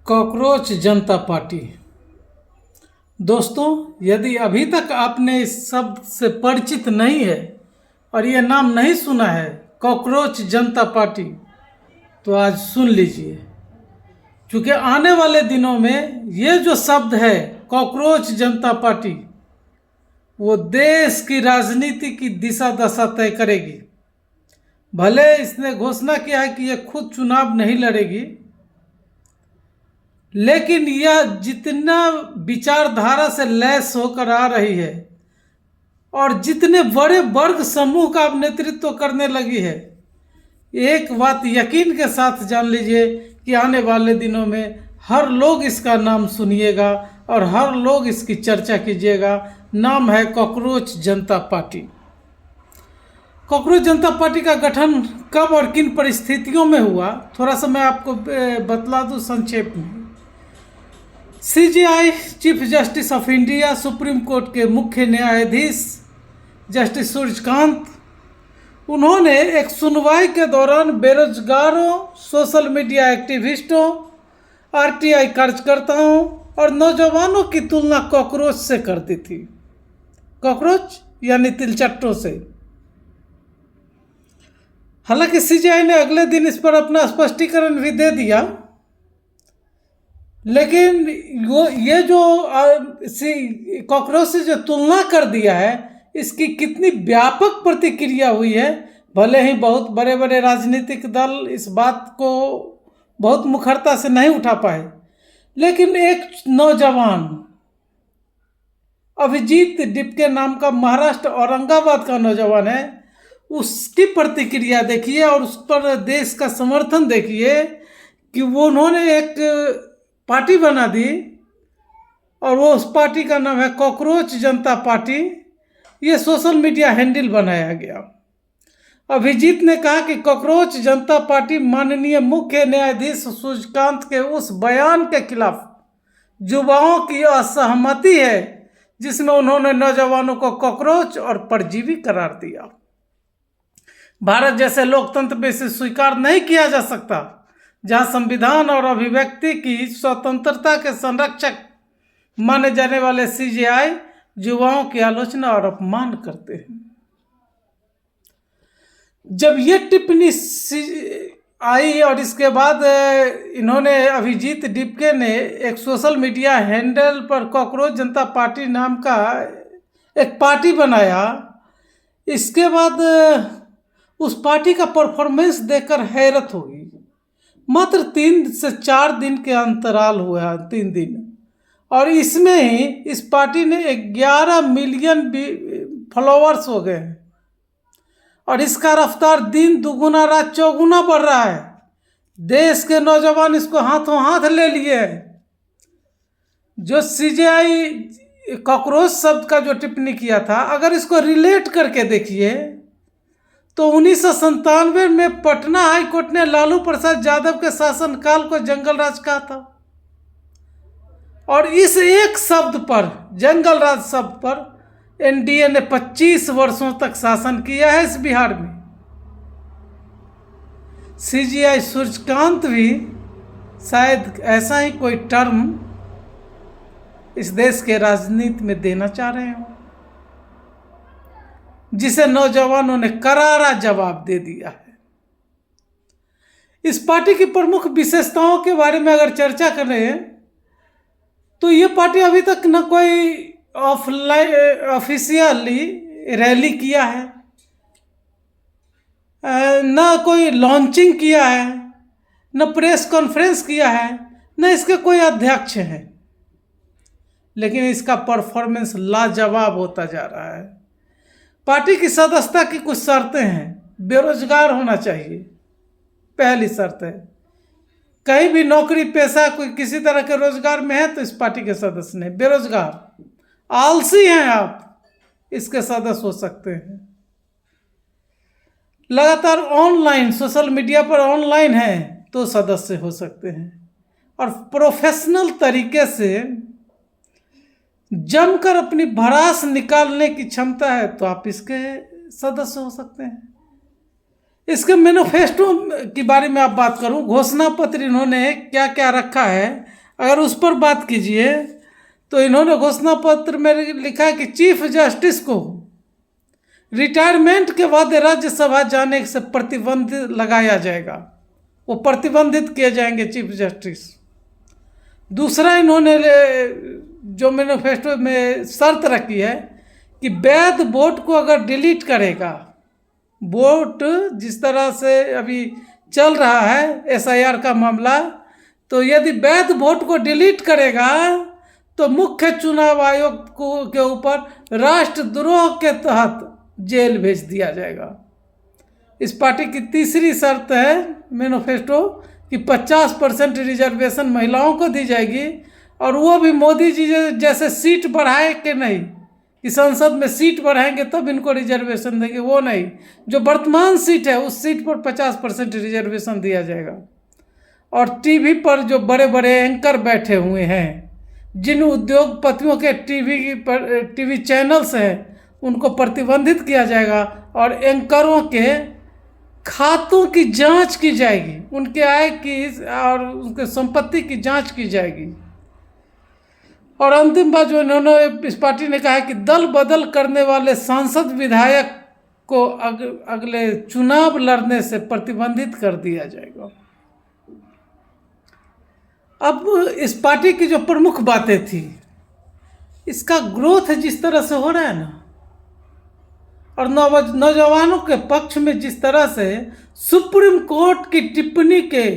Cockroach जनता party. दोस्तों, यदि अभी तक आपने इस शब्द से परिचित नहीं है और ये नाम नहीं सुना है कॉकरोच जनता पार्टी, तो आज सुन लीजिए, क्योंकि आने वाले दिनों में ये जो शब्द है कॉकरोच जनता पार्टी, वो देश की राजनीति की दिशा दशा तय करेगी। भले इसने घोषणा किया है कि ये खुद चुनाव नहीं लड़ेगी, लेकिन यह जितना विचारधारा से लैस होकर आ रही है और जितने बड़े वर्ग समूह का अब नेतृत्व करने लगी है, एक बात यकीन के साथ जान लीजिए कि आने वाले दिनों में हर लोग इसका नाम सुनिएगा और हर लोग इसकी चर्चा कीजिएगा। नाम है कॉकरोच जनता पार्टी। कॉकरोच जनता पार्टी का गठन कब और किन परिस्थितियों में हुआ, थोड़ा सा मैं आपको बतला दूं संक्षेप में। CJI chief justice of India, supreme court के मुख्य न्यायाधीश जस्टिस सूर्यकांत, उन्होंने एक सुनवाई के दौरान बेरोजगारों, सोशल मीडिया एक्टिविस्टों, आरटीआई कार्यकर्ताओं और नौजवानों की तुलना कॉकरोच से कर दी थी। कॉकरोच यानी तिलचट्टों से। हालांकि सीजेआई ने अगले दिन इस पर अपना स्पष्टीकरण भी दे दिया, लेकिन ये जो कॉकरोच से जो तुलना कर दिया है, इसकी कितनी व्यापक प्रतिक्रिया हुई है। भले ही बहुत बड़े बड़े राजनीतिक दल इस बात को बहुत मुखरता से नहीं उठा पाए, लेकिन एक नौजवान अभिजीत डिपके नाम का महाराष्ट्र औरंगाबाद का नौजवान है, उसकी प्रतिक्रिया देखिए और उस पर देश का समर्थन देखिए कि वो उन्होंने एक पार्टी बना दी और वो उस पार्टी का नाम है कॉकरोच जनता पार्टी। ये सोशल मीडिया हैंडल बनाया गया। अभिजीत ने कहा कि कॉकरोच जनता पार्टी माननीय मुख्य न्यायाधीश सूर्यकांत के उस बयान के खिलाफ युवाओं की असहमति है जिसमें उन्होंने नौजवानों को कॉकरोच और परजीवी करार दिया। भारत जैसे लोकतंत्र में इसे स्वीकार नहीं किया जा सकता, जहां संविधान और अभिव्यक्ति की स्वतंत्रता के संरक्षक माने जाने वाले सीजेआई युवाओं की आलोचना और अपमान करते हैं। जब ये टिप्पणी आई और इसके बाद इन्होंने अभिजीत डिपके ने एक सोशल मीडिया हैंडल पर कॉकरोच जनता पार्टी नाम का एक पार्टी बनाया, इसके बाद उस पार्टी का परफॉर्मेंस देखकर हैरत होगी। मात्र 3 से 4 दिन के अंतराल हुआ, 3 दिन, और इसमें ही इस पार्टी ने 11 मिलियन फॉलोअर्स हो गए हैं और इसका रफ्तार दिन दुगुना रात चौगुना बढ़ रहा है। देश के नौजवान इसको हाथों हाथ ले लिए हैं। जो सीजेआई कॉकरोच शब्द का जो टिप्पणी किया था, अगर इसको रिलेट करके देखिए तो 1997 में पटना हाई कोर्ट ने लालू प्रसाद यादव के शासनकाल को जंगल राज कहा था और इस एक शब्द पर, जंगल राज शब्द पर, एनडीए ने 25 वर्षों तक शासन किया है इस बिहार में। सीजेआई सूर्यकांत भी शायद ऐसा ही कोई टर्म इस देश के राजनीति में देना चाह रहे हो, जिसे नौजवानों ने करारा जवाब दे दिया है। इस पार्टी की प्रमुख विशेषताओं के बारे में अगर चर्चा करें तो ये पार्टी अभी तक न कोई ऑफिशियली रैली किया है, न कोई लॉन्चिंग किया है, न प्रेस कॉन्फ्रेंस किया है, न इसके कोई अध्यक्ष हैं, लेकिन इसका परफॉर्मेंस लाजवाब होता जा रहा है। पार्टी की सदस्यता की कुछ शर्तें हैं। बेरोजगार होना चाहिए, पहली शर्त है। कहीं भी नौकरी पेशा कोई किसी तरह के रोजगार में है तो इस पार्टी के सदस्य नहीं। बेरोजगार, आलसी हैं आप, इसके सदस्य हो सकते हैं। लगातार ऑनलाइन, सोशल मीडिया पर ऑनलाइन हैं तो सदस्य हो सकते हैं। और प्रोफेशनल तरीके से जमकर अपनी भड़ास निकालने की क्षमता है तो आप इसके सदस्य हो सकते हैं। इसके मैनिफेस्टो के बारे में आप बात करूं, घोषणा पत्र इन्होंने क्या क्या रखा है अगर उस पर बात कीजिए तो इन्होंने घोषणा पत्र में लिखा है कि चीफ जस्टिस को रिटायरमेंट के बाद राज्यसभा जाने से प्रतिबंध लगाया जाएगा, वो प्रतिबंधित किए जाएंगे चीफ जस्टिस। दूसरा इन्होंने जो मैनिफेस्टो में शर्त रखी है कि वैध वोट को अगर डिलीट करेगा, वोट जिस तरह से अभी चल रहा है SIR का मामला, तो यदि वैध वोट को डिलीट करेगा तो मुख्य चुनाव आयोग के ऊपर राष्ट्रद्रोह के तहत जेल भेज दिया जाएगा। इस पार्टी की तीसरी शर्त है मैनिफेस्टो कि 50% रिजर्वेशन महिलाओं को दी जाएगी, और वो भी मोदी जी जैसे सीट बढ़ाए के नहीं कि संसद में सीट बढ़ाएंगे तब इनको रिजर्वेशन देंगे, वो नहीं। जो वर्तमान सीट है उस सीट पर 50% रिजर्वेशन दिया जाएगा। और टीवी पर जो बड़े बड़े एंकर बैठे हुए हैं, जिन उद्योगपतियों के टीवी चैनल्स हैं, उनको प्रतिबंधित किया जाएगा और एंकरों के खातों की जांच की जाएगी, उनके आय की और उनके संपत्ति की जांच की जाएगी। और अंतिम बात जो इन्होंने इस पार्टी ने कहा है कि दल बदल करने वाले सांसद विधायक को अगले चुनाव लड़ने से प्रतिबंधित कर दिया जाएगा। अब इस पार्टी की जो प्रमुख बातें थी, इसका ग्रोथ जिस तरह से हो रहा है ना, और नौजवानों के पक्ष में जिस तरह से सुप्रीम कोर्ट की टिप्पणी के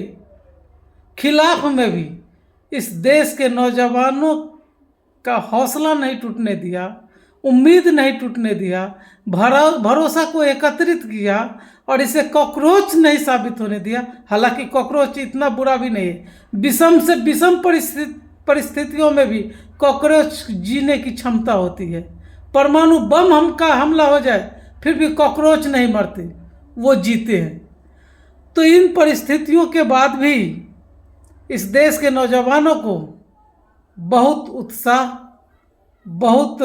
खिलाफ में भी इस देश के नौजवानों का हौसला नहीं टूटने दिया, उम्मीद नहीं टूटने दिया, भरोसा को एकत्रित किया और इसे कॉकरोच नहीं साबित होने दिया। हालांकि कॉकरोच इतना बुरा भी नहीं है, विषम से विषम परिस्थितियों में भी कॉकरोच जीने की क्षमता होती है। परमाणु बम का हमला हो जाए फिर भी कॉकरोच नहीं मरते, वो जीते हैं। तो इन परिस्थितियों के बाद भी इस देश के नौजवानों को बहुत उत्साह, बहुत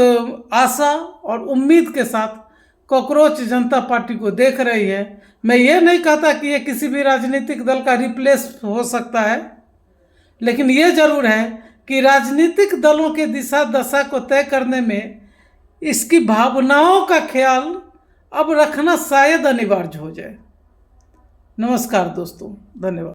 आशा और उम्मीद के साथ कॉकरोच जनता पार्टी को देख रही है। मैं ये नहीं कहता कि ये किसी भी राजनीतिक दल का रिप्लेस हो सकता है, लेकिन ये जरूर है कि राजनीतिक दलों के दिशा दशा को तय करने में इसकी भावनाओं का ख्याल अब रखना शायद अनिवार्य हो जाए। नमस्कार दोस्तों, धन्यवाद।